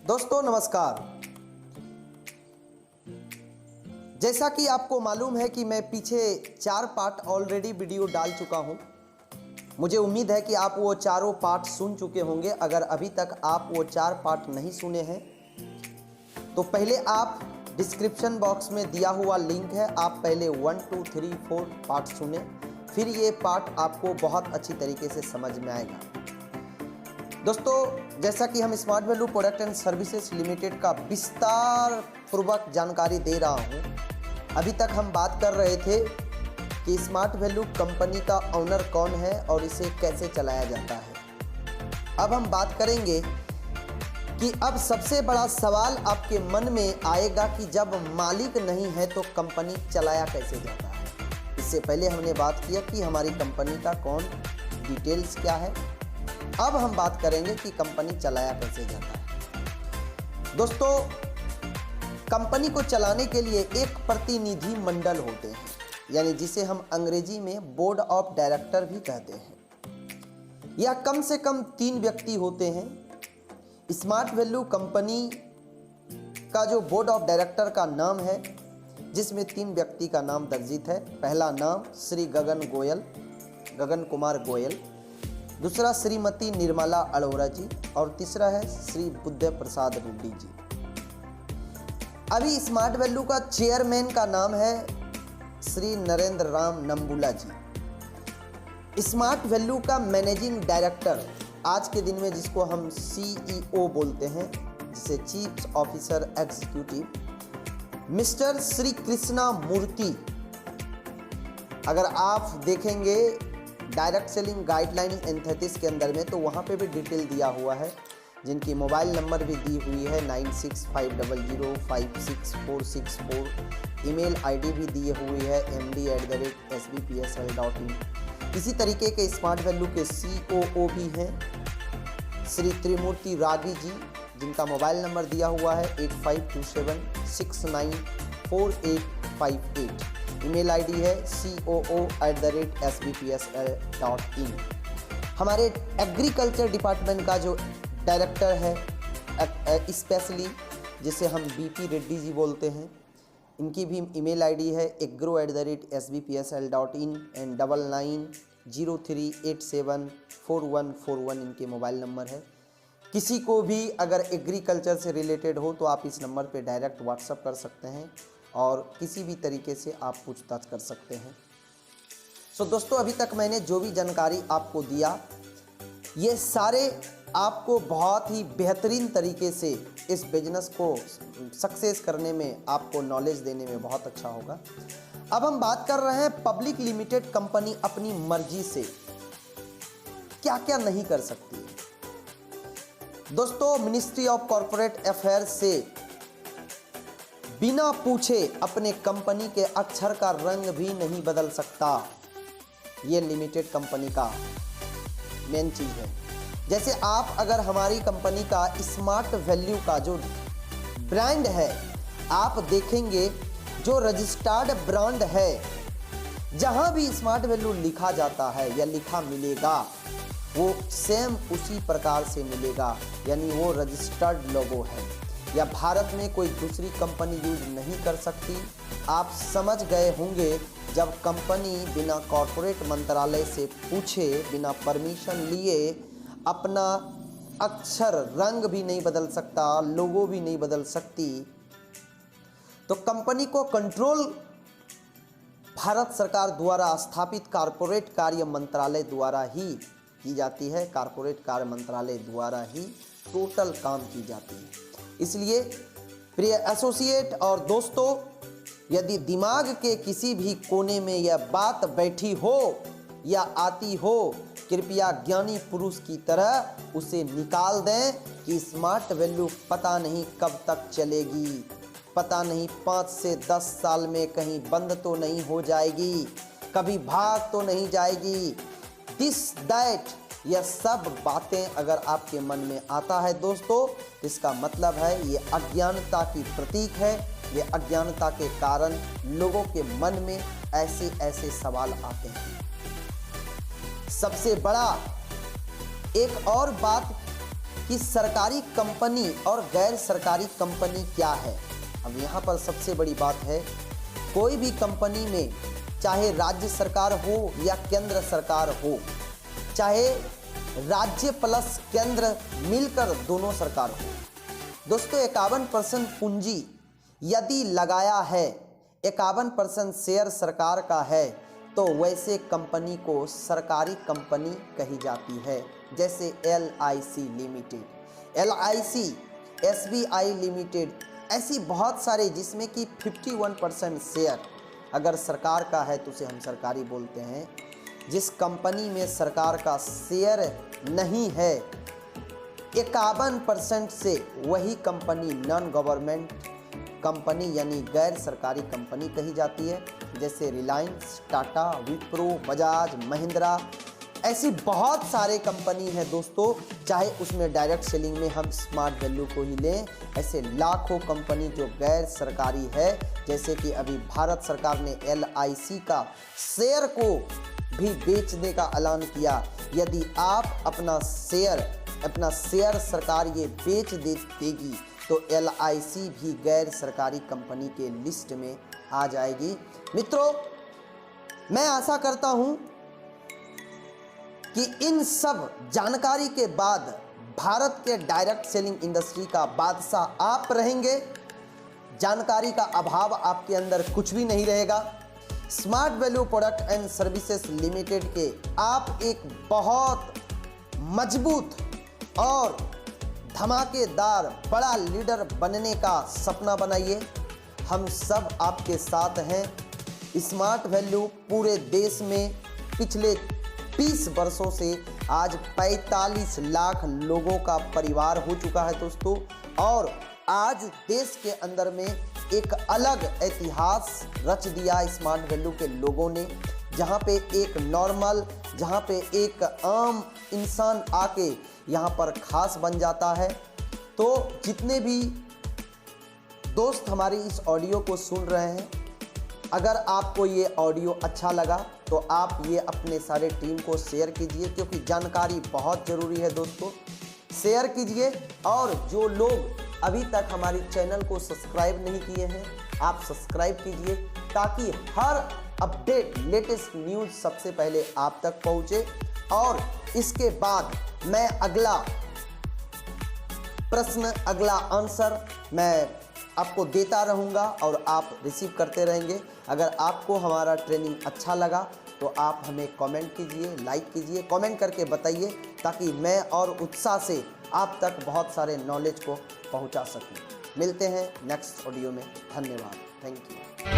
दोस्तों नमस्कार। जैसा कि आपको मालूम है कि मैं पीछे 4 पार्ट ऑलरेडी वीडियो डाल चुका हूं। मुझे उम्मीद है कि आप वो चारों पार्ट सुन चुके होंगे। अगर अभी तक आप वो 4 पार्ट नहीं सुने हैं तो पहले आप डिस्क्रिप्शन बॉक्स में दिया हुआ लिंक है, आप पहले 1, 2, 3, 4 पार्ट सुने, फिर ये पार्ट आपको बहुत अच्छी तरीके से समझ में आएगा। दोस्तों, जैसा कि हम smart value product and services limited का विस्तार पूर्वक जानकारी दे रहा हूं। अभी तक हम बात कर रहे थे कि स्मार्ट वैल्यू कंपनी का ओनर कौन है और इसे कैसे चलाया जाता है। अब हम बात करेंगे कि अब सबसे बड़ा सवाल आपके मन में आएगा कि जब मालिक नहीं है तो कंपनी चलाया कैसे जाता है। इससे पहले हमने बात किया कि हमारी कंपनी का कौन, डिटेल्स क्या है। अब हम बात करेंगे कि कंपनी चलाया कैसे जाता है। दोस्तों, कंपनी को चलाने के लिए एक प्रतिनिधि मंडल होते हैं, यानी जिसे हम अंग्रेजी में बोर्ड ऑफ डायरेक्टर भी कहते हैं। यह कम से कम 3 व्यक्ति होते हैं। स्मार्ट वैल्यू कंपनी का जो बोर्ड ऑफ डायरेक्टर का नाम है, जिसमें 3 व्यक्ति का नाम दर्जित है। पहला नाम श्री गगन कुमार गोयल, दूसरा श्रीमती निर्मला अरोड़ा जी और तीसरा है श्री बुद्ध प्रसाद रेड्डी जी। अभी स्मार्ट वैल्यू का चेयरमैन का नाम है श्री नरेंद्र राम नंबुला जी। स्मार्ट वैल्यू का मैनेजिंग डायरेक्टर आज के दिन में जिसको हम CEO बोलते हैं, जिसे chief officer executive, mister Shri Krishna Murthy. अगर आप देखेंगे डायरेक्ट सेलिंग गाइडलाइन एंड 33 के अंदर में, तो वहाँ पे भी डिटेल दिया हुआ है, जिनकी मोबाइल नंबर भी दी हुई है 9650056464। ईमेल आईडी भी दी हुई है md@sbpsl.in। इसी तरीके के स्मार्ट वैल्यू के COO भी हैं श्री त्रिमूर्ति रागी जी, जिनका मोबाइल नंबर दिया हुआ है 8527694858। ईमेल आईडी है coo@sbpsl.in। हमारे एग्रीकल्चर डिपार्टमेंट का जो डायरेक्टर है स्पेशली, जिसे हम BP रेड्डी जी बोलते हैं, इनकी भी ईमेल आईडी है agro@sbpsl.in एंड 9903874141 इनके मोबाइल नंबर है। किसी को भी अगर एग्रीकल्चर से रिलेटेड हो तो आप इस नंबर पे डायरेक्ट व्हाट्सअप कर सकते हैं और किसी भी तरीके से आप पूछताछ कर सकते हैं। दोस्तों, अभी तक मैंने जो भी जानकारी आपको दिया, ये सारे आपको बहुत ही बेहतरीन तरीके से इस बिजनेस को सक्सेस करने में, आपको नॉलेज देने में बहुत अच्छा होगा। अब हम बात कर रहे हैं पब्लिक लिमिटेड कंपनी अपनी मर्जी से क्या क्या नहीं कर सकती है। दोस्तों, मिनिस्ट्री ऑफ कॉर्पोरेट अफेयर्स से बिना पूछे अपने कंपनी के अक्षर का रंग भी नहीं बदल सकता। ये लिमिटेड कंपनी का मेन चीज है। जैसे आप अगर हमारी कंपनी का स्मार्ट वैल्यू का जो ब्रांड है, आप देखेंगे जो रजिस्टर्ड ब्रांड है, जहां भी स्मार्ट वैल्यू लिखा जाता है या लिखा मिलेगा, वो सेम उसी प्रकार से मिलेगा, यानी वो रजिस्टर्ड लोगो है, या भारत में कोई दूसरी कंपनी यूज नहीं कर सकती। आप समझ गए होंगे, जब कंपनी बिना कॉर्पोरेट मंत्रालय से पूछे, बिना परमिशन लिए अपना अक्षर रंग भी नहीं बदल सकता, लोगो भी नहीं बदल सकती, तो कंपनी को कंट्रोल भारत सरकार द्वारा स्थापित कॉर्पोरेट कार्य मंत्रालय द्वारा ही की जाती है। कॉर्पोरेट कार्य मंत्रालय द्वारा ही टोटल काम की जाती है। इसलिए प्रिय एसोसिएट और दोस्तों, यदि दिमाग के किसी भी कोने में यह बात बैठी हो या आती हो, कृपया ज्ञानी पुरुष की तरह उसे निकाल दें कि स्मार्ट वैल्यू पता नहीं कब तक चलेगी, पता नहीं 5 से 10 साल में कहीं बंद तो नहीं हो जाएगी, कभी भाग तो नहीं जाएगी। दिस दैट, यह सब बातें अगर आपके मन में आता है दोस्तों, इसका मतलब है ये अज्ञानता की प्रतीक है। ये अज्ञानता के कारण लोगों के मन में ऐसे ऐसे सवाल आते हैं। सबसे बड़ा एक और बात कि सरकारी कंपनी और गैर सरकारी कंपनी क्या है। अब यहाँ पर सबसे बड़ी बात है, कोई भी कंपनी में चाहे राज्य सरकार हो या केंद्र सरकार हो, चाहे राज्य प्लस केंद्र मिलकर दोनों सरकार हो, दोस्तों 51% पूंजी यदि लगाया है, 51% शेयर सरकार का है, तो वैसे कंपनी को सरकारी कंपनी कही जाती है। जैसे LIC limited, LIC, SBI limited, ऐसी बहुत सारे जिसमें कि 51% शेयर अगर सरकार का है तो उसे हम सरकारी बोलते हैं। जिस कंपनी में सरकार का शेयर नहीं है 51% से, वही कंपनी नॉन गवर्नमेंट कंपनी यानी गैर सरकारी कंपनी कही जाती है। जैसे रिलायंस, टाटा, विप्रो, बजाज, महिंद्रा, ऐसी बहुत सारे कंपनी है दोस्तों। चाहे उसमें डायरेक्ट सेलिंग में हम स्मार्ट वैल्यू को ही लें, ऐसे लाखों कंपनी जो गैर सरकारी है। जैसे कि अभी भारत सरकार ने LIC का शेयर को भी बेचने का ऐलान किया। यदि आप अपना शेयर सरकार ये बेच देगी तो LIC भी गैर सरकारी कंपनी के लिस्ट में आ जाएगी। मित्रों, मैं आशा करता हूं कि इन सब जानकारी के बाद भारत के डायरेक्ट सेलिंग इंडस्ट्री का बादशाह आप रहेंगे। जानकारी का अभाव आपके अंदर कुछ भी नहीं रहेगा। Smart value product and services limited के आप एक बहुत मजबूत और धमाकेदार बड़ा लीडर बनने का सपना बनाइए। हम सब आपके साथ हैं। स्मार्ट वैल्यू पूरे देश में पिछले 20 वर्षों से आज 45 लाख लोगों का परिवार हो चुका है दोस्तों। और आज देश के अंदर में एक अलग इतिहास रच दिया स्मार्ट वैल्यू के लोगों ने, जहाँ पे एक आम इंसान आके यहाँ पर खास बन जाता है। तो जितने भी दोस्त हमारी इस ऑडियो को सुन रहे हैं, अगर आपको ये ऑडियो अच्छा लगा तो आप ये अपने सारे टीम को शेयर कीजिए, क्योंकि जानकारी बहुत ज़रूरी है दोस्तों। शेयर कीजिए, और जो लोग अभी तक हमारी चैनल को सब्सक्राइब नहीं किए हैं, आप सब्सक्राइब कीजिए, ताकि हर अपडेट लेटेस्ट न्यूज़ सबसे पहले आप तक पहुँचे। और इसके बाद मैं अगला प्रश्न, अगला आंसर मैं आपको देता रहूँगा और आप रिसीव करते रहेंगे। अगर आपको हमारा ट्रेनिंग अच्छा लगा तो आप हमें कमेंट कीजिए, लाइक कीजिए, कमेंट करके बताइए, ताकि मैं और उत्साह से आप तक बहुत सारे नॉलेज को पहुंचा सकूं। मिलते हैं नेक्स्ट ऑडियो में। धन्यवाद। Thank you.